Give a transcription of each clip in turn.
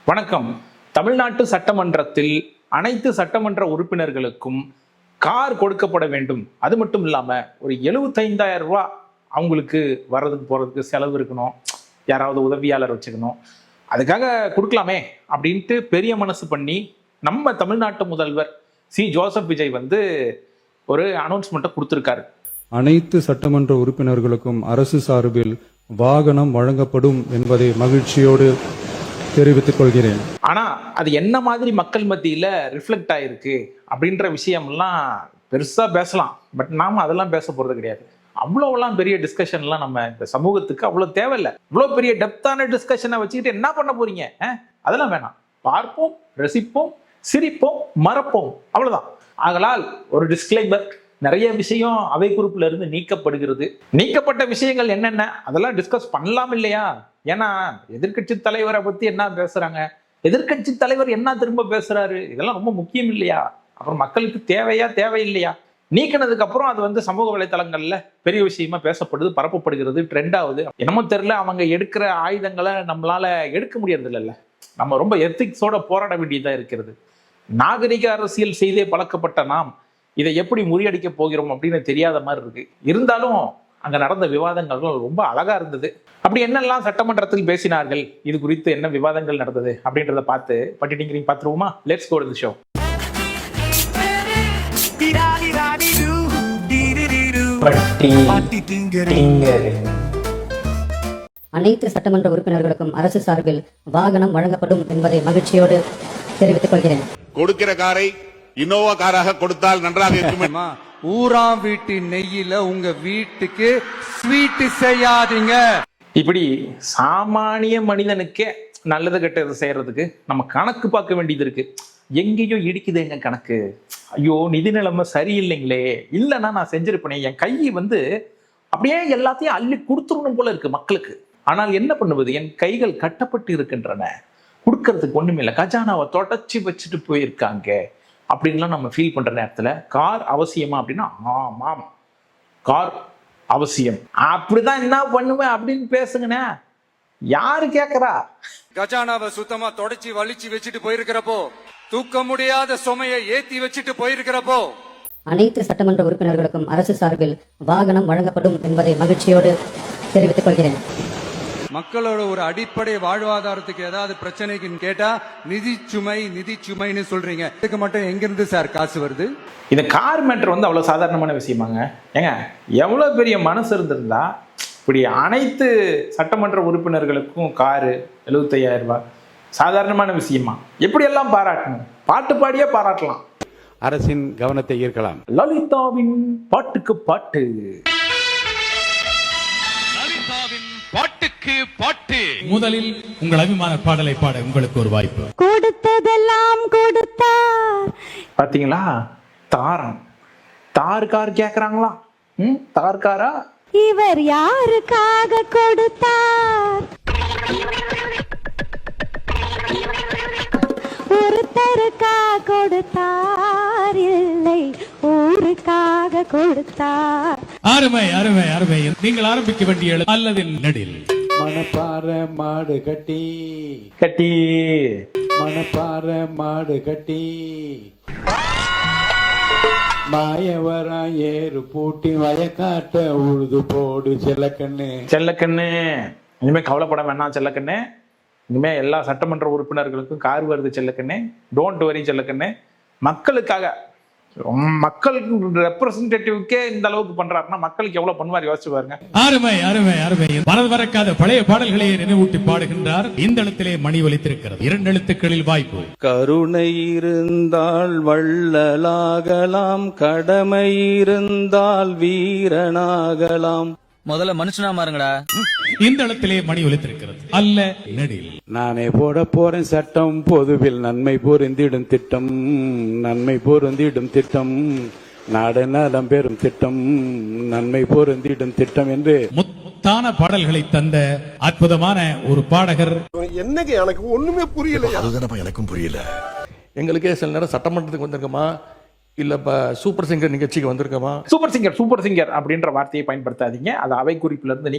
வணக்கம். தமிழ்நாட்டு சட்டமன்றத்தில் அனைத்து சட்டமன்ற உறுப்பினர்களுக்கும் கார் கொடுக்கப்பட வேண்டும். அது மட்டும் இல்லாம ஒரு 75,000 ரூபாய் அவங்களுக்கு வர்றதுக்கு போறதுக்கு செலவு இருக்கணும், யாராவது உதவியாளர் வச்சுக்கணும், அதுக்காக கொடுக்கலாமே அப்படின்ட்டு பெரிய மனசு பண்ணி நம்ம தமிழ்நாட்டு முதல்வர் சி ஜோசப் விஜய் ஒரு அனௌன்ஸ்மெண்ட்டை கொடுத்திருக்காரு. அனைத்து சட்டமன்ற உறுப்பினர்களுக்கும் அரசு சார்பில் வாகனம் வழங்கப்படும் என்பதை மகிழ்ச்சியோடு தெரிவித்துக் கொள்கிறேன். ஆனா அது என்ன மாதிரி மக்கள் மத்தியில ரிஃப்ளெக்ட் ஆயிருக்கு அப்படின்ற விஷயம்லாம் பெருசா பேசலாம். பட் நாம அதெல்லாம் பேச போறது கிடையாது. அவ்வளோலாம் பெரிய டிஸ்கஷன்லாம் நம்ம இந்த சமூகத்துக்கு அவ்வளோ தேவையில்லை. இவ்வளோ பெரிய டெப்தான டிஸ்கஷனை வச்சுக்கிட்டு என்ன பண்ண போறீங்க? அதெல்லாம் வேணாம். பார்ப்போம், ரசிப்போம், சிரிப்போம், மறப்போம், அவ்வளவுதான். ஆகலால் ஒரு டிஸ்க்ளைமர், நிறைய விஷயம் அவை குறிப்புல இருந்து நீக்கப்படுகிறது. நீக்கப்பட்ட விஷயங்கள் என்னென்ன அதெல்லாம் டிஸ்கஸ் பண்ணலாம் இல்லையா? ஏன்னா எதிர்கட்சி தலைவரை பத்தி என்ன பேசுறாங்க, எதிர்கட்சி தலைவர் என்ன திரும்ப பேசுறாரு, இதெல்லாம் ரொம்ப முக்கியம் இல்லையா? அப்புறம் மக்களுக்கு தேவையா தேவையில்லையா? நீக்கினதுக்கு அப்புறம் அது சமூக வலைத்தளங்கள்ல பெரிய விஷயமா பேசப்படுது, பரப்பப்படுகிறது, ட்ரெண்ட் ஆகுது. என்னமோ தெரியல, அவங்க எடுக்கிற ஆயுதங்களை நம்மளால எடுக்க முடியறது இல்லைல்ல. நம்ம ரொம்ப எத்திக்ஸோட போராட வேண்டியதா இருக்கிறது. நாகரிக அரசியல் செய்தே பழக்கப்பட்ட நாம் இதை எப்படி முறியடிக்க போகிறோம் அப்படின்னு தெரியாத மாதிரி இருக்கு. இருந்தாலும் அங்க நடந்த விவாதங்கள் ரொம்ப அழகா இருந்தது. அப்படி என்னெல்லாம் சட்டமன்றத்தில் பேசினார்கள், இது குறித்து என்ன விவாதங்கள் நடந்தது அப்படின்றத பார்த்து பட்டிட்டிங்கிறீங்க பார்த்துருவோமா? Let's go to the show. அனைத்து சட்டமன்ற உறுப்பினர்களுக்கும் அரசு சார்பில் வாகனம் வழங்கப்படும் என்பதை மகிழ்ச்சியோடு தெரிவித்துக் கொள்கிறேன். கொடுக்கிற காரை இன்னோவா காராக கொடுத்தால் நன்றாக இருக்கும். ஊராம் வீட்டு நெய்யில உங்க வீட்டுக்கு ஸ்வீட் செய்யாதீங்க. இப்படி சாமானிய மனிதனுக்கே நல்லது கெட்டது செய்யறதுக்கு நம்ம கணக்கு பார்க்க வேண்டியது இருக்கு. எங்கேயோ இடிக்குது எங்க கணக்கு. ஐயோ, நிதி நிலைமை சரியில்லைங்களே, இல்லைன்னா நான் செஞ்சிருப்பேனே, என் கை அப்படியே எல்லாத்தையும் அள்ளி கொடுத்துடணும் போல இருக்கு மக்களுக்கு. ஆனால் என்ன பண்ணுவது, என் கைகள் கட்டப்பட்டு இருக்கின்றன, கொடுக்கறதுக்கு ஒண்ணுமே இல்லை, கஜானாவை தொடச்சி வச்சுட்டு போயிருக்காங்க அப்படின்லாம் நம்ம ஃபீல் பண்ற நேரத்துல கார் அவசியமா அப்படின்னா, ஆமாம் கார் அவசியம். அப்படிதான் என்ன பண்ணுவேன் அப்படின்னு பேசுங்கண்ணே. யாரு கேக்குறா? கஜானாவை சுத்தமா தொடச்சி வலிச்சு வச்சுட்டு போயிருக்கிறப்போ, தூக்க முடியாத சுமையை ஏத்தி வச்சுட்டு போயிருக்கிறப்போ, அனைத்து சட்டமன்ற உறுப்பினர்களுக்கும் அரசு சார்பில் வாகனம் வழங்கப்படும் என்பதை மகிழ்ச்சியோடு தெரிவித்துக் கொள்கிறேன். மக்களோட ஒரு அடிப்படை வாழ்வாதாரத்துக்கு ஏதாவது பிரச்சனைக்குன்னு கேட்டா நிதி சுமைன்னு சொல்றீங்க. இதுக்கு மட்டும் எங்கிருந்து சார் காசு வருது? இந்த கார் மேட்டர் அவ்வளவு சாதாரணமான விஷயமாங்க? ஏங்க, எவ்வளவு பெரிய மனசு இருந்திருந்தா இப்படி அனைத்து சட்டமன்ற உறுப்பினர்களுக்கும் காரு 75,000 ரூபாய் சாதாரணமான விஷயமா? எப்படி எல்லாம் பாராட்டணும்? பாட்டு பாடியே பாராட்டலாம். அரசின் கவனத்தை ஈர்க்கலாம். லலிதாவின் பாட்டுக்கு பாட்டு. பாட்டுக்கு பாட்டு. முதலில் உங்கள் அபிமான பாடலை பாட உங்களுக்கு ஒரு வாய்ப்பு. கொடுத்ததெல்லாம் கொடுத்தார். பாத்தீங்களா? தாரம் தார் கார் கேக்குறாங்களா? தார் காரா? இவர் யாருக்காக கொடுத்தார்? ஒருத்தருக்காக கொடுத்தார், இல்லை ஊருக்காக கொடுத்தார். அருமை அருமை அருமை. நீங்கள் ஆரம்பிக்க வேண்டிய அல்லது நடில். மணப்பாற மாடு கட்டி கட்டி, மணப்பாற மாடு கட்டி, மாயவரம் ஏறு பூட்டி வயக்காட்ட உழுது போடு செல்லக்கண்ணு. செல்லக்கண்ணு, இனிமே கவலைப்பட வேணாம் செல்லக்கண்ணு. இனிமே எல்லா சட்டமன்ற உறுப்பினர்களுக்கும் கார் வருது செல்லக்கண்ணு. Don't worry Chellakannu. மக்களுக்காக, மக்கள் ரெப்ரசன்டேட்டிவ்க்கே இந்த அளவுக்கு பண்றாருன்னா மக்களுக்கு எவ்வளவு பண்ணுவார் யோசிச்சு பாருங்க. அருமை அருமை அருமை. மறந்து மறக்காத பழைய பாடல்களை நினைவூட்டி பாடுகின்றார். இந்த எழுத்திலே மணி ஒலித்திருக்கிறது. 2 எழுத்துக்களில் வாய்ப்பு. கருணை இருந்தால் வள்ளலாகலாம், கடமை இருந்தால் வீரனாகலாம். முதல்ல மனுஷனா மாறுங்கடா. இந்த இடத்திலே மணி ஒலித்திருக்கிறது. அல்ல நெடில். நானே போட போறேன் சட்டம், பொதுவில் நன்மை பொருந்திடும் திட்டம், நன்மை பொருந்திடும் திட்டம், நாடு நலம் பெறும் திட்டம், நன்மை பொருந்திடும் திட்டம் என்று முத்தான பாடல்களை தந்த அற்புதமான ஒரு பாடகர். என்னங்க எனக்கு ஒண்ணுமே புரியல. அதுதானப்பா எனக்கும் புரியல. எங்களுக்கே சில நேரம் சட்டமன்றத்துக்கு வந்திருக்கோமா, இல்ல சூப்பர் சிங்கர் நிகழ்ச்சிக்கு வந்திருக்கோமா? சூப்பர் சிங்கர் அப்படின்ற வார்த்தையை பயன்படுத்தாதீங்க. அது அவை குறிப்புல இருந்து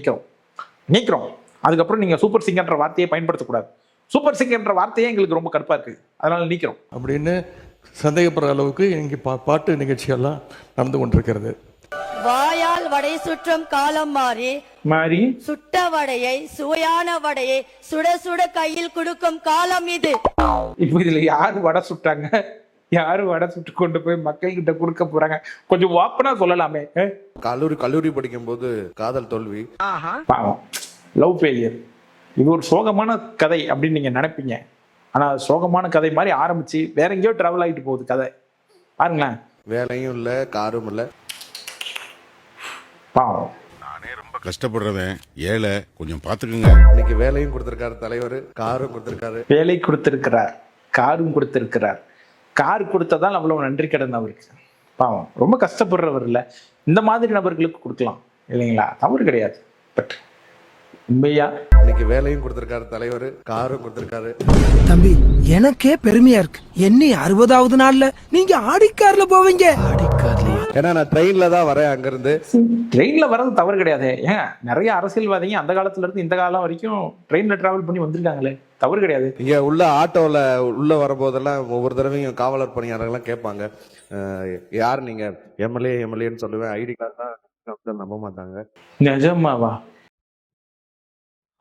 நீக்கிறோம். அதுக்கப்புறம் நீங்க சூப்பர் சிங்கர்ன்ற வார்த்தையை பயன்படுத்தக்கூடாது. சூப்பர் சிங்கர்ன்ற வார்த்தையே எங்களுக்கு ரொம்ப கடுப்பா இருக்கு, அதனால நீக்கிறோம் அப்படின்னு சந்தேகப்படுற அளவுக்கு இங்கே பாட்டு நிகழ்ச்சியெல்லாம் நடந்து கொண்டிருக்கிறது. வாயால் வடை சுற்றும் காலம் மாறி மாறி சுட்ட வடையை, சுவையான வடையை சுட சுட கையில் கொடுக்கும் காலம் இது. இப்போ இதுல யாரு வடை சுட்டாங்க, யாரு வடை சுட்டு கொண்டு போய் மக்கள் கிட்ட கொடுக்க போறாங்க, கொஞ்சம் ஓப்பனா சொல்லலாமே. கல்லூரி படிக்கும் போது காதல் தோல்வி, பாவம், லவ் ஃபெயிலியர். இது ஒரு சோகமான கதை அப்படின்னு நீங்க நினைப்பீங்க, ஆனா சோகமான கதை மாதிரி ஆரம்பிச்சு வேற எங்கேயோ டிராவல் ஆகிட்டு போகுது கதை. பாருங்களேன், வேலையும் இல்ல, காரும் இல்ல. பாவம், நானே ரொம்ப கஷ்டப்படுறவன், ஏழை, கொஞ்சம் பாத்துக்குங்க. இன்னைக்கு வேலையும் கொடுத்திருக்காரு தலைவர், காரும் கொடுத்திருக்காரு. வேலை கொடுத்திருக்கிறார், காரும் கொடுத்திருக்கிறார். கார் கொடுத்ததால் அவ்வளவு நன்றி கடன் அவருக்கு. பாவம், ரொம்ப கஷ்டப்படுறவர் இல்ல, இந்த மாதிரி நபர்களுக்கு கொடுக்கலாம் இல்லைங்களா, தவறு கிடையாது. பட் உண்மையா இன்னைக்கு வேலையும் கொடுத்திருக்காரு தலைவர், காரும் கொடுத்திருக்காரு. தம்பி, எனக்கே பெருமையா இருக்கு. என்ன 60வது நாள்ல நீங்க ஆடிக்கார்ல போவீங்க? ஆடிக்கார்லயா? ஏன்னா நான் ட்ரெயின்ல தான் வரேன் அங்கிருந்து. ட்ரெயின்ல வர்றது தவறு கிடையாது. ஏன், நிறைய அரசியல்வாதிங்க அந்த காலத்துல இருந்து இந்த காலம் வரைக்கும் ட்ரெயின்ல டிராவல் பண்ணி வந்திருக்காங்களே, தவறு கிடையாது. இங்க உள்ள ஆட்டோல உள்ள வரும்போதெல்லாம் ஒவ்வொரு தடவையும் காவலர் பணியாளர்கள்லாம் கேட்பாங்க, யார் நீங்க? எம்எல்ஏன்னு சொல்லுவேன். ஐடி கார்டு தான் நம்ப மாட்டாங்க. நிஜமாவா?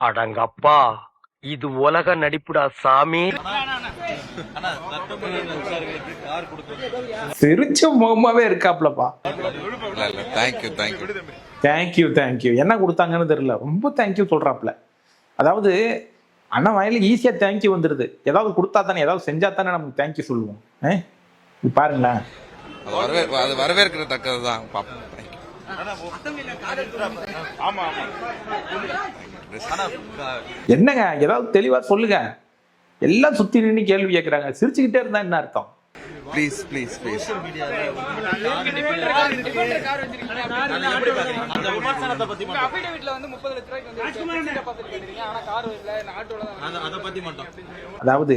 அடங்கப்பா, இது உலக நடிப்புடா சாமி. சிரிச்ச முகமாவே இருக்காப்லப்பா. தேங்க்யூ. என்ன கொடுத்தாங்கன்னு தெரியல, ரொம்ப தேங்க்யூ சொல்றாப்ல. அதாவது அண்ணா வாயில ஈஸியா தேங்க்யூ வந்துருது. ஏதாவது கொடுத்தா தானே, ஏதாவது செஞ்சா தானே நமக்கு தேங்க்யூ சொல்லுவோம். இது பாருங்களேன், வரவேற்கத்தக்கதுதான். என்னங்க ஏதாவது தெளிவா சொல்லுங்க. எல்லாம் சுத்தி நின்று கேள்வி கேட்கறாங்க, சிரிச்சுக்கிட்டே இருந்தா என்ன அர்த்தம்? ப்ளீஸ். அதாவது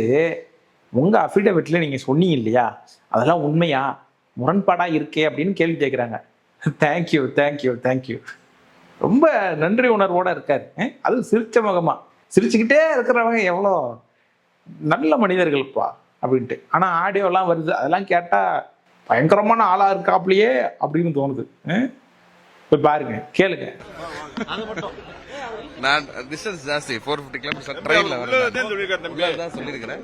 உங்க அஃபிடவிட்ல நீங்க சொன்னீங்க இல்லையா, அதெல்லாம் உண்மையா, முரண்பாடா இருக்கே அப்படின்னு கேள்வி கேட்கிறாங்க. தேங்க்யூ. ரொம்ப நன்றி உணர்வோட இருக்காரு. அது சிரிச்ச முகமா, சிரிச்சுக்கிட்டே இருக்கிறவங்க எவ்வளோ நல்ல மனிதர்கள்ப்பா அப்படின்ட்டு. ஆனா ஆடியோலாம் வருது, அதெல்லாம் கேட்டா பயங்கரமான ஆளா இருக்காப்லையே அப்படின்னு தோணுது. போய் பாருங்க, கேளுங்க. நான் டிஸ்டன்ஸ் ஜாஸ்தி, 450 கிலோமீட்டர் ட்ரெயின்ல வரேன் சொல்லியிருக்கிறேன்.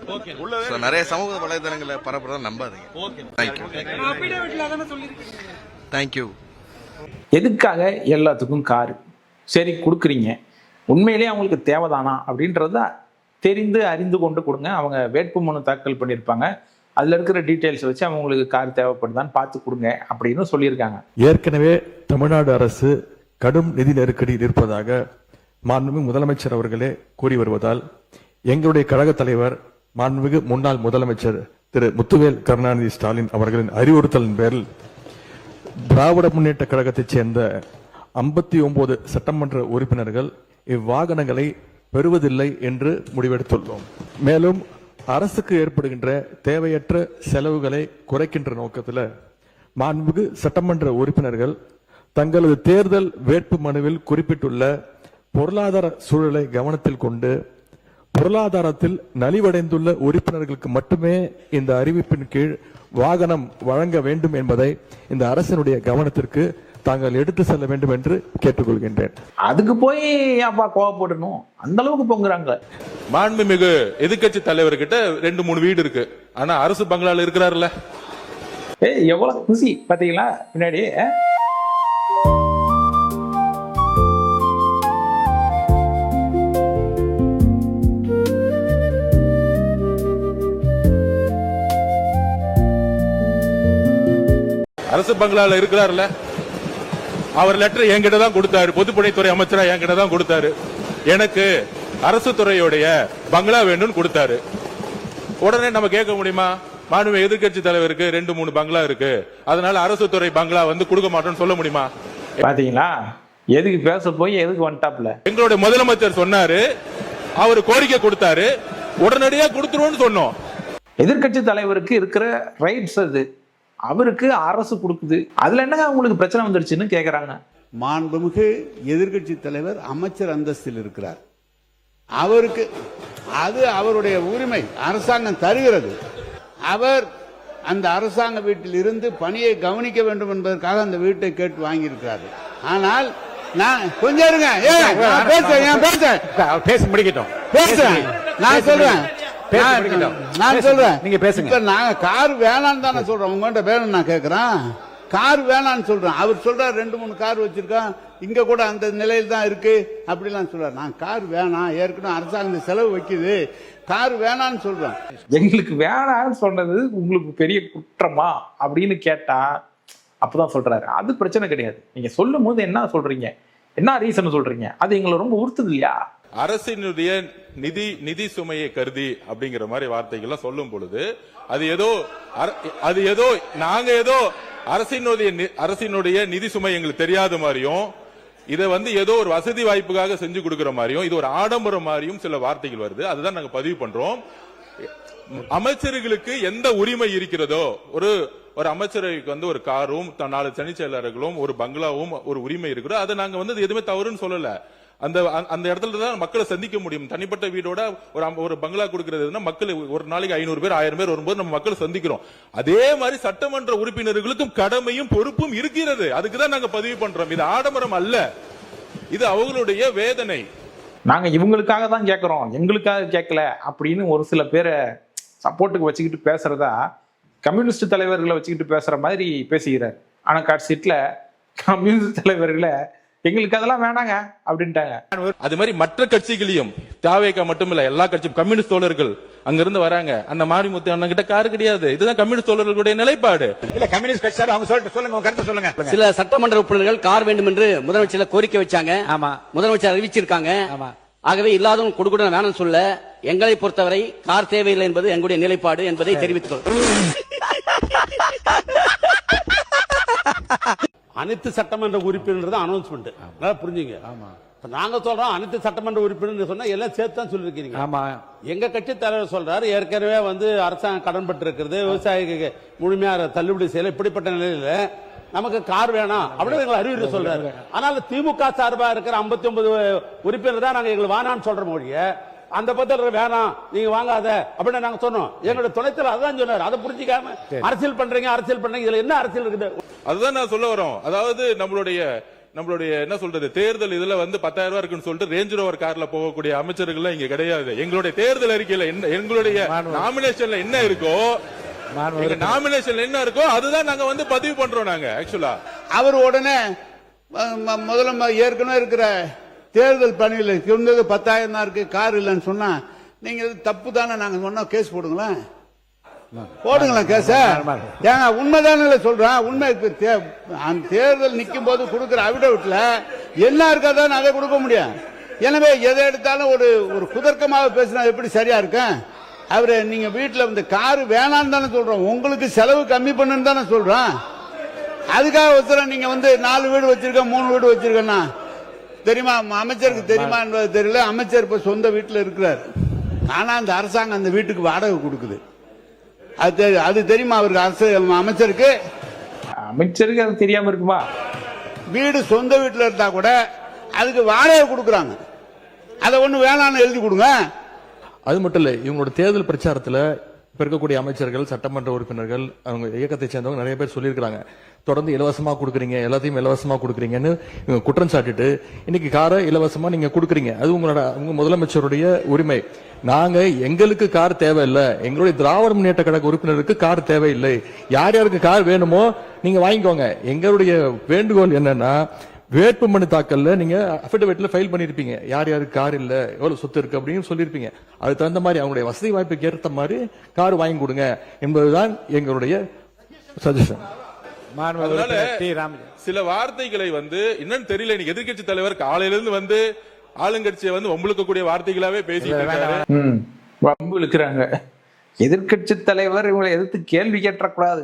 நிறைய சமூக வலைதளங்களை பரப்புறத நம்பாதீங்க. தேங்க்யூ. எதுக்காக எல்லாத்துக்கும் காரு சரி கொடுக்குறீங்க, உண்மையிலேயே அவங்களுக்கு தேவைதானா அப்படின்றத தெரிந்து அறிந்து கொண்டு கொடுங்க. அவங்க வேட்பு மனு தாக்கல் பண்ணியிருப்பாங்க, அதில் இருக்கிற டீட்டெயில்ஸ் வச்சு அவங்களுக்கு கார் தேவைப்படுதான்னு பார்த்து கொடுங்க அப்படின்னு சொல்லியிருக்காங்க. ஏற்கனவே தமிழ்நாடு அரசு கடும் நிதி நெருக்கடியில் இருப்பதாக மாண்புமிகு முதலமைச்சர் அவர்களே கூறி வருவதால் எங்களுடைய கழக தலைவர் மாண்புமிகு முன்னாள் முதலமைச்சர் திரு முத்துவேல் கருணாநிதி ஸ்டாலின் அவர்களின் அறிவுறுத்தலின் பேரில் திராவிட முன்னேற்ற கழகத்தைச் சேர்ந்த 59 சட்டமன்ற உறுப்பினர்கள் இவ்வாகனங்களை பெறுவதில்லை என்று முடிவெடுத்துள்ளோம். மேலும் அரசுக்கு ஏற்படுகின்ற தேவையற்ற செலவுகளை குறைக்கின்ற நோக்கத்தில் மாண்புமிகு சட்டமன்ற உறுப்பினர்கள் தங்களது தேர்தல் வேட்பு மனுவில் குறிப்பிட்டுள்ள பொருளாதார சூழலை கவனத்தில் கொண்டு பொருளாதாரத்தில் நலிவடைந்துள்ள உறுப்பினர்களுக்கு மட்டுமே இந்த அறிவிப்பின் கீழ் வாகனம் வழங்க வேண்டும் என்பதை இந்த அரசினுடைய கவனத்திற்கு தாங்கள் எடுத்து செல்ல வேண்டும் என்று கேட்டுக்கொள்கின்றேன். அதுக்கு போய் அப்பா கோவப்படணும், அந்த அளவுக்கு பொங்குறாங்க. மாண்புமிகு எதிர்க்கட்சி தலைவர்கிட்ட 2-3 வீடு இருக்கு, ஆனா அரசு பங்களால இருக்கிறாருல்ல. எவ்வளவு குசி பாத்தீங்களா பின்னாடி. அரசு பங்களால இருக்கிறாருல்ல, அவர் லெட்டர் என்கிட்ட தான் கொடுத்தாரு, பொதுப்பணித்துறை அமைச்சரா என்கிட்ட தான் கொடுத்தாரு. எனக்கு அரசு துறையுடைய பங்களா வேணும்னு கொடுத்தாரு. உடனே நம்ம கேட்க முடியுமா, மாண்புமிகு எதிர்க்கட்சி தலைவருக்கு 2-3 பங்களா இருக்கு, அதனால அரசு துறை பங்களா வந்து கொடுக்க மாட்டோம்னு சொல்ல முடியுமா? பாத்தீங்களா, எதுக்கு பேச போய் எதுக்கு வந்துட்டாப்ல. எங்களுடைய முதலமைச்சர் சொன்னாரு, அவர் கோரிக்கை கொடுத்தாரு, உடனடியா கொடுத்துருவோம்னு சொன்னோம். எதிர்க்கட்சி தலைவருக்கு இருக்கிற ரைட்ஸ் அது, அவருக்கு அரசு கொடுக்குது, அதுல என்னங்க அவங்களுக்கு பிரச்சனை வந்துருச்சுன்னு கேக்குறாங்க. மாண்புமிகு எதிர்க்கட்சி தலைவர் அமைச்சர் அந்தஸ்தில் இருக்கிறார், அவருக்கு அது அவருடைய உரிமை, அரசாங்கம் தருகிறது. அவர் அந்த அரசாங்க வீட்டில் இருந்து பணியை கவனிக்க வேண்டும் என்பதற்காக அந்த வீட்டை கேட்டு வாங்கியிருக்கிறாரு. ஆனால் நான் கொஞ்சம் இருங்க, பேசி முடிக்கட்டும். பேசுறேன், நான் சொல்றேன், நான் சொல்றேன். நீங்க பேசுங்க. இப்ப நாங்க கார் வேணான்னு தானே சொல்றோம், உங்கள்கிட்ட வேணும் நான் கேட்கிறேன். கார் வேணான்னு சொல்றேன், அவர் சொல்றாரு 2-3 கார் வச்சிருக்கான், இங்க கூட அந்த நிலையில் தான் இருக்கு அப்படிலாம் சொல்றாரு. நான் கார் வேணாம், ஏற்கனவே அரசாங்கம் செலவு வைக்குது, கார் வேணான்னு சொல்றேன். எங்களுக்கு வேணான்னு சொன்னது உங்களுக்கு பெரிய குற்றமா அப்படின்னு கேட்டா அப்பதான் சொல்றாரு. அது பிரச்சனை கிடையாது. நீங்க சொல்லும் போது என்ன சொல்றீங்க, என்ன ரீசன் சொல்றீங்க, அது எங்களை ரொம்ப உறுத்துது இல்லையா? அரசினுடைய நிதி சுமையை கருதி அப்படிங்கிற மாதிரி வார்த்தைகள்லாம் சொல்லும் பொழுது அது ஏதோ நாங்க ஏதோ அரசினுடைய நிதி சுமை எங்களுக்கு தெரியாத மாதிரியும், இதை ஏதோ ஒரு வசதி வாய்ப்புக்காக செஞ்சு கொடுக்கிற மாதிரியும், இது ஒரு ஆடம்பரம் மாதிரியும் சில வார்த்தைகள் வருது. அதுதான் நாங்க பதிவு பண்றோம். அமைச்சர்களுக்கு எந்த உரிமை இருக்கிறதோ, ஒரு அமைச்சருக்கு ஒரு காரும் 4 தனிச் செயலர்களும் ஒரு பங்களாவும் ஒரு உரிமை இருக்கிறோம். அதை நாங்க எதுவுமே தவறுன்னு சொல்லல. அந்த இடத்துல தான் மக்களை சந்திக்க முடியும். தனிப்பட்ட வீடோட ஒரு பங்களா கொடுக்கறதுன்னா மக்கள் ஒரு நாளைக்கு 500 பேர் 1000 பேர் வரும்போது நம்ம மக்களை சந்திக்கிறோம். அதே மாதிரி சட்டமன்ற உறுப்பினர்களுக்கும் கடமையும் பொறுப்பும் இருக்கிறது. அதுக்குதான் நாங்க பதிவு பண்றோம். இது ஆடம்பரம் அல்ல, இது அவங்களுடைய வேதனை. நாங்க இவங்களுக்காக தான் கேட்கிறோம், எங்களுக்காக கேட்கல அப்படின்னு ஒரு சில பேரை சப்போர்ட்டுக்கு வச்சுக்கிட்டு பேசுறதா கம்யூனிஸ்ட் தலைவர்களை வச்சுக்கிட்டு பேசுற மாதிரி பேசுகிறார். ஆனா கட்சியில கம்யூனிஸ்ட் தலைவர்களை எங்களுக்கு அதெல்லாம் வேணாங்க அப்படின்ட்டாங்க. அது மாதிரி மற்ற கட்சிகளையும், தாவேகா மட்டும் இல்ல, எல்லா கட்சியும் கம்யூனிஸ்ட் தோழர்கள் அங்கிருந்து வராங்க. அந்த மாரிமுத்து அண்ணன் கிட்ட காரு கிடையாது. இதுதான் கம்யூனிஸ்ட் தோழர்களுடைய நிலைப்பாடு. இல்ல கம்யூனிஸ்ட் கட்சி அவங்க சொல்லுங்க, உங்க கருத்து சொல்லுங்க. சில சட்டமன்ற உறுப்பினர்கள் கார் வேண்டும் என்று முதலமைச்சர் கோரிக்கை வச்சாங்க. ஆமா, முதலமைச்சர் அறிவிச்சிருக்காங்க. ஆமா, ஆகவே இல்லாதவங்க கொடுக்க வேணும்னு சொல்ல, எங்களை பொறுத்தவரை கார் தேவையில்லை என்பது எங்களுடைய நிலைப்பாடு என்பதை தெரிவித்துக் கொள்கிறேன். அனைத்து சட்டமன்ற உறுப்பினர் தான் அனௌன்ஸ்மெண்ட், நல்லா புரிஞ்சுங்க. ஆமா, நாங்க சொல்றோம் அனைத்து சட்டமன்ற உறுப்பினர் சொன்னா எல்லாம் சேர்த்து தான் சொல்லிருக்கீங்க. ஆமா, எங்க கட்சி தலைவர் சொல்றாரு ஏற்கனவே அரசாங்கம் கடன் பட்டு இருக்கிறது, விவசாயிக்கு முழுமையா தள்ளுபடி செய்யல, இப்படிப்பட்ட நிலையில நமக்கு கார் வேணாம் அப்படின்னு எங்களை அறிவுரை சொல்றாரு. ஆனால் திமுக சார்பா இருக்கிற 59 உறுப்பினர் தான் நாங்க எங்களுக்கு வேணான்னு சொல்ற மொழிய, அந்த பத்திர வேணாம் நீங்க வாங்காத அப்படின்னு நாங்க சொன்னோம். எங்களோட துணைத்தலைவர் அதான் சொன்னார். அதை புரிஞ்சுக்காம அரசியல் பண்றீங்க, இதுல என்ன அரசியல் இருக்குது? அதுதான் நான் சொல்ல வரோம். அதாவது நம்மளுடைய என்ன சொல்றது, தேர்தல் இதுல 10,000 ரூபாய் இருக்குன்னு சொல்லிட்டு ரேஞ்ச் ரோவர் கார்ல போகக்கூடிய அமைச்சர்கள் இங்க கிடையாது. எங்களுடைய தேர்தல் அறிக்கையில எங்களுடைய நாமினேஷன்ல என்ன இருக்கோ, நாமினேஷன்ல என்ன இருக்கோ அதுதான் நாங்க பதிவு பண்றோம். நாங்க ஆக்சுவலா அவர் உடனே முதல்ல ஏற்கனவே இருக்கிற தேர்தல் பணியில் இருந்தது 10,000 தான் இருக்கு, கார் இல்லைன்னு சொன்னா நீங்க தப்பு தானே நாங்க சொன்னா கேஸ் போடுங்களேன், கேஸ். ஏங்க உண்மைதானே சொல்றேன். உண்மை தேர்தல் நிக்கும் போது கொடுக்கிற அவிடவிட்ல என்ன இருக்காதான் அதை கொடுக்க முடியும். எனவே எதை எடுத்தாலும் ஒரு குதர்க்கமாக பேசினா எப்படி சரியா இருக்கும்? அவரு நீங்க வீட்டுல காரு வேணான்னு தானே சொல்றோம், உங்களுக்கு செலவு கம்மி பண்ணுன்னு தானே சொல்றோம். அதுக்காக ஒருத்தர நீங்க 4 வீடு வச்சிருக்க 3 வீடு வச்சிருக்கேன்னா தெரியுமா, அமைச்சருக்கு தெரியுமா என்பது தெரியல. அமைச்சர் இப்ப சொந்த வீட்டுல இருக்கிறார், ஆனா அந்த அரசாங்கம் அந்த வீட்டுக்கு வாடகை கொடுக்குது. அது தெரியுமா அவருக்கு? அமைச்சருக்கு அது தெரியாம இருக்குமா? வீடு சொந்த வீட்டுல இருந்தா கூட அதுக்கு வாடகை கொடுக்குறாங்க. அதை ஒண்ணு வேணான்னு எழுதி கொடுங்க. அது மட்டும் இல்ல, இவங்களோட தேர்தல் பிரச்சாரத்துல இப்ப இருக்கக்கூடிய அமைச்சர்கள், சட்டமன்ற உறுப்பினர்கள், அவங்க இயக்கத்தை சேர்ந்தவங்க நிறைய பேர் சொல்லியிருக்காங்க, தொடர்ந்து இலவசமா கொடுக்குறீங்க, எல்லாத்தையும் இலவசமா கொடுக்குறீங்கன்னு குற்றம் சாட்டிட்டு இன்னைக்கு காரை இலவசமா நீங்க கொடுக்குறீங்க. அது உங்க முதலமைச்சருடைய உரிமை. நாங்க எங்களுக்கு கார் தேவையில்லை, எங்களுடைய திராவிட முன்னேற்ற கழக உறுப்பினருக்கு கார் தேவையில்லை. யார் யாருக்கு கார் வேணுமோ நீங்க வாங்கிக்கோங்க. எங்களுடைய வேண்டுகோள் என்னன்னா, வேட்புமனு தாக்கல்ல நீங்க அஃபிடவிட்ல ஃபைல் பண்ணிருப்பீங்க, யார் யாருக்கு கார் இல்ல, எவ்வளவு சொத்து இருக்கு அப்படின்னு சொல்லிருப்பீங்க. அதுக்கு தகுந்த மாதிரி அவங்களுடைய வசதி வாய்ப்புக்கு ஏற்ற மாதிரி கார் வாங்கி கொடுங்க என்பதுதான் எங்களுடைய சஜஷன். சில வார்த்தைகளை என்னன்னு தெரியல, இன்னைக்கு எதிர்கட்சி தலைவர் காலையில இருந்து ஆளுங்கட்சியை வம்புழுக்க கூடிய வார்த்தைகளாவே பேசிட்டு இருக்காரு. வம்பு இழுக்கிறாங்க. எதிர்கட்சி தலைவர் இவங்களை எதிர்த்து கேள்வி கேட்டக்கூடாது,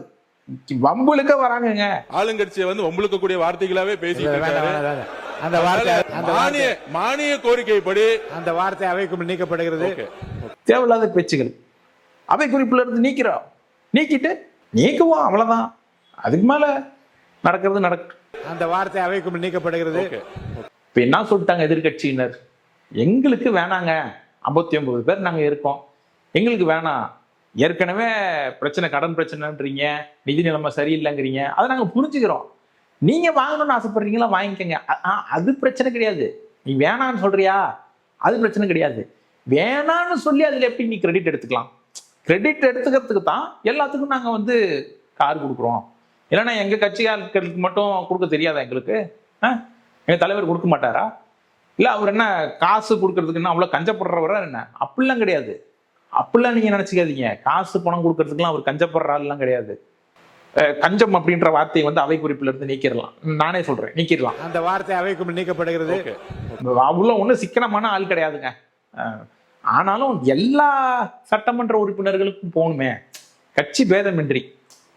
வம்புழுக்க வராங்க. ஆளுங்கட்சியை வம்புழுக்க கூடிய வார்த்தைகளாவே பேசிட்டு இருக்காரு. மானிய கோரிக்கைப்படி அந்த வார்த்தை அவைக்கு நீக்கப்படுகிறது. தேவையில்லாத பேச்சுகள் அவை குறிப்புல இருந்து நீக்கிட்டு நீக்குவோம், அவ்வளவுதான். அதுக்கு மேல நடக்கிறது நடக்கும். அந்த வார்த்தை அவைக்கு நீக்கப்படுகிறது. இப்ப என்ன சொல்லிட்டாங்க எதிர்கட்சியினர், எங்களுக்கு வேணாங்க 59 பேர் நாங்க இருக்கோம், எங்களுக்கு வேணாம், ஏற்கனவே பிரச்சனை, கடன் பிரச்சனைன்றீங்க, நிதி நிலைமை சரியில்லைங்கிறீங்க, அதை நாங்க புரிஞ்சுக்கிறோம். நீங்க வாங்கணும்னு ஆசைப்படுறீங்களா, வாங்கிக்கங்க, அது பிரச்சனை கிடையாது. நீ வேணான்னு சொல்றியா, அது பிரச்சனை கிடையாது. வேணான்னு சொல்லி அதுல எப்படி நீ கிரெடிட் எடுத்துக்கலாம்? கிரெடிட் எடுத்துக்கிறதுக்கு தான் எல்லாத்துக்கும் நாங்க வந்து கார் கொடுக்குறோம். இல்லைன்னா எங்க கட்சியாளர்களுக்கு மட்டும் கொடுக்க தெரியாதா எங்களுக்கு? எங்க தலைவர் கொடுக்க மாட்டாரா? இல்ல அவர் என்ன காசு கொடுக்கறதுக்குன்னா அவ்வளவு கஞ்சப்படுறவரா என்ன? அப்படிலாம் கிடையாது. அப்படிலாம் நீங்க நினைச்சுக்காதீங்க. காசு பணம் கொடுக்கறதுக்குலாம் அவர் கஞ்சப்படுற ஆள்லாம் கிடையாது. கஞ்சம் அப்படின்ற வார்த்தையை வந்து அவை குறிப்பில இருந்து நீக்கிடலாம். நானே சொல்றேன், நீக்கிடலாம். அந்த வார்த்தை அவை குறிப்பில் நீக்கப்படுகிறது. அவ்வளவு ஒன்றும் சிக்கனமான ஆள் கிடையாதுங்க. ஆனாலும் எல்லா சட்டமன்ற உறுப்பினர்களுக்கும் போகணுமே, கட்சி பேதமின்றி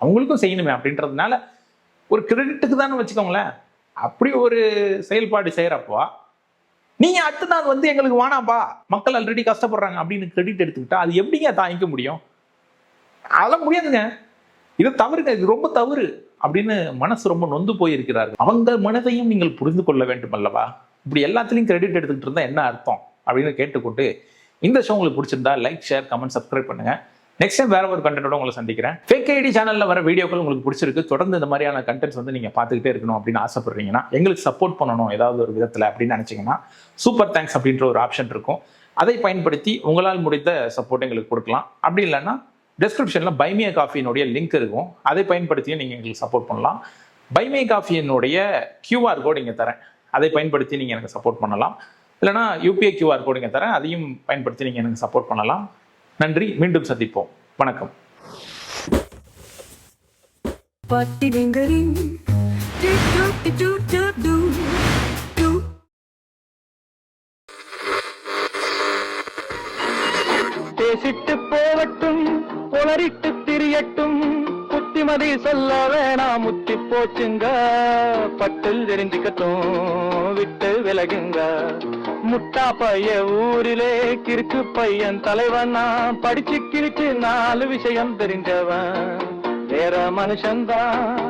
அவங்களுக்கும் செய்யணுமே அப்படின்றதுனால ஒரு கிரெடிட்டுக்கு தானே வச்சுக்கோங்களேன். அப்படி ஒரு செயல்பாடு செய்யறப்போ நீங்க அடுத்த நாள் வந்து எங்களுக்கு வேணாம்பா, மக்கள் ஆல்ரெடி கஷ்டப்படுறாங்க அப்படின்னு கிரெடிட் எடுத்துக்கிட்டா அது எப்படிங்க தாங்கிக்க முடியும்? அதெல்லாம் முடியாதுங்க. இது தவறுங்க, இது ரொம்ப தவறு அப்படின்னு மனசு ரொம்ப நொந்து போயிருக்கிறார்கள். அவங்க மனதையும் நீங்கள் புரிந்து கொள்ள வேண்டும் அல்லவா? இப்படி எல்லாத்துலயும் கிரெடிட் எடுத்துக்கிட்டு இருந்தா என்ன அர்த்தம் அப்படின்னு கேட்டுக்கொண்டு, இந்த ஷோ உங்களுக்கு பிடிச்சிருந்தா லைக், ஷேர், கமெண்ட், சப்ஸ்கிரைப் பண்ணுங்க. நெக்ஸ்ட் டைம் வேற ஒரு கண்டென்ட்டோட உங்களை சந்திக்கிறேன். ஃபேக் ஐடி சேனல்ல வர வீடியோக்கள் உங்களுக்கு பிடிச்சிருக்கு, தொடர்ந்து இந்த மாதிரியான கண்டென்ட்ஸ் வந்து நீங்க பார்த்துக்கிட்டே இருக்கணும் அப்படின்னு ஆசைப்படுறீங்கன்னா, எங்களுக்கு சப்போர்ட் பண்ணணும் ஏதாவது ஒரு விதத்துல அப்படின்னு நினைச்சீங்கன்னா, சூப்பர் தேங்க்ஸ் அப்படின்ற ஒரு ஆப்ஷன் இருக்கும். அதை பயன்படுத்தி உங்களால் முடிந்த சப்போர்ட் எங்களுக்கு கொடுக்கலாம். அப்படி இல்லைன்னா டிஸ்கிரிப்ஷன்ல பைமியா காஃபியினுடைய லிங்க் இருக்கும், அதை பயன்படுத்தியும் நீங்க எங்களுக்கு சப்போர்ட் பண்ணலாம். பைமியா காஃபியினுடைய QR கோட் இங்க தரேன், அதை பயன்படுத்தி நீங்க எனக்கு சப்போர்ட் பண்ணலாம். இல்லைனா UPI QR கோட் இங்க தரேன், அதையும் பயன்படுத்தி நீங்க எனக்கு சப்போர்ட் பண்ணலாம். நன்றி, மீண்டும் சந்திப்போம். வணக்கம். பேசிட்டு போகட்டும், உளறிட்டு திரியட்டும், புத்திமதி சொல்ல வேணாம், முத்தி போச்சுங்க, பட்டில் தெரிஞ்சுக்கட்டும், விட்டு விலகுங்க. முட்டா பைய ஊரிலே கிறுக்கு பையன் தலைவனா, படிச்சு கிழிச்சு 4 விஷயம் தெரிஞ்சவன், வேற மனுஷன்தான்